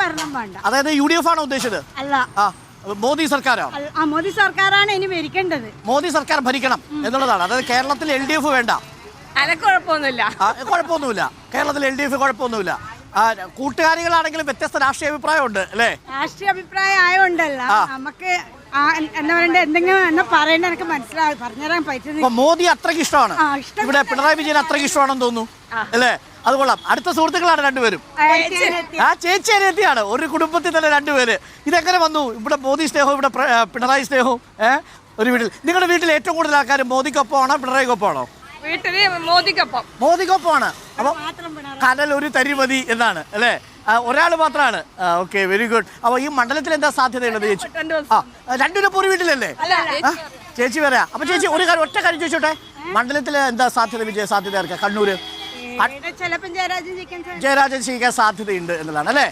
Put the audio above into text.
ഭരണം വേണ്ട. അതായത് UDF ആണോ ഉദ്ദേശിച്ചത്? അല്ല, മോദി സർക്കാരോ? മോദി സർക്കാരാണ് ഇനി ഭരിക്കേണ്ടത്. മോദി സർക്കാർ ഭരിക്കണം എന്നുള്ളതാണ്. അതായത് കേരളത്തിൽ LDF വേണ്ട. കുഴപ്പമൊന്നുമില്ല. കുഴപ്പമൊന്നുമില്ല, കേരളത്തിൽ LDF കുഴപ്പമൊന്നുമില്ല. കൂട്ടുകാരികളാണെങ്കിലും വ്യത്യസ്ത രാഷ്ട്രീയ അഭിപ്രായമുണ്ട് അല്ലേ? രാഷ്ട്രീയ അഭിപ്രായം ആയോണ്ടല്ല, നമുക്ക് എന്താ പറയണ്ട, എന്തെങ്കിലും എന്നാ പറയണ്ട, എനിക്ക് മനസ്സിലാവും, പറഞ്ഞുതരാൻ പറ്റുന്നില്ല. മോദി അത്രയ്ക്ക് ഇഷ്ടമാണ്, ഇവിടെ പിണറായി വിജയൻ അത്രയ്ക്ക് ഇഷ്ടമാണെന്ന് തോന്നുന്നു അല്ലേ? അത് കൊള്ളാം. അടുത്ത സുഹൃത്തുക്കളാണ് രണ്ടുപേരും. ചേച്ചി അനിയത്തിയാണ്, ഒരു കുടുംബത്തിൽ തന്നെ രണ്ടുപേര്. ഇതെങ്ങനെ വന്നു ഇവിടെ മോദി സ്നേഹവും ഇവിടെ പിണറായി സ്നേഹവും? ഒരു വീട്ടിൽ, നിങ്ങളുടെ വീട്ടിൽ ഏറ്റവും കൂടുതൽ ആൾക്കാർ മോദിക്കൊപ്പമാണോ പിണറായിക്കൊപ്പമാണോ? വീട്ടില് മോദിക്കൊപ്പമാണ്. അപ്പൊ കനൽ ഒരു തരി മതി എന്നാണ് അല്ലേ? ഒരാൾ മാത്രമാണ്. Okay, very good. അപ്പൊ ഈ മണ്ഡലത്തിൽ എന്താ സാധ്യതയുള്ളത് ചേച്ചി? രണ്ടുപേരും ഒരു വീട്ടിലല്ലേ? ചേച്ചി വരാ. അപ്പൊ ചേച്ചി ഒരു കാര്യം, ഒറ്റ കാര്യം ചോദിച്ചോട്ടെ, മണ്ഡലത്തിൽ എന്താ സാധ്യത, വിജയ സാധ്യത? കണ്ണൂര് ചിലപ്പോൾ ജയരാജൻ ജയിക്കാൻ സാധ്യതയുണ്ട് എന്നതാണ് അല്ലേ?